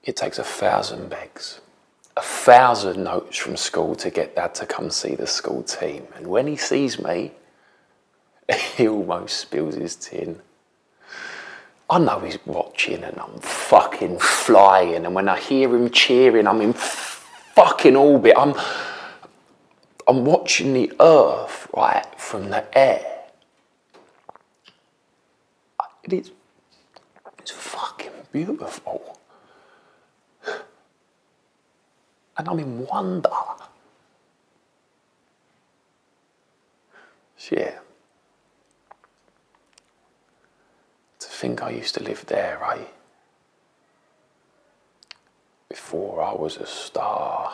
It takes 1,000 begs, 1,000 notes from school to get Dad to come see the school team. And when he sees me, he almost spills his tin. I know he's watching and I'm fucking flying. And when I hear him cheering, I'm in fucking orbit. I'm watching the earth, right, from the air. It's fucking beautiful. And I'm in wonder. Shit. To think I used to live there, right? Before I was a star.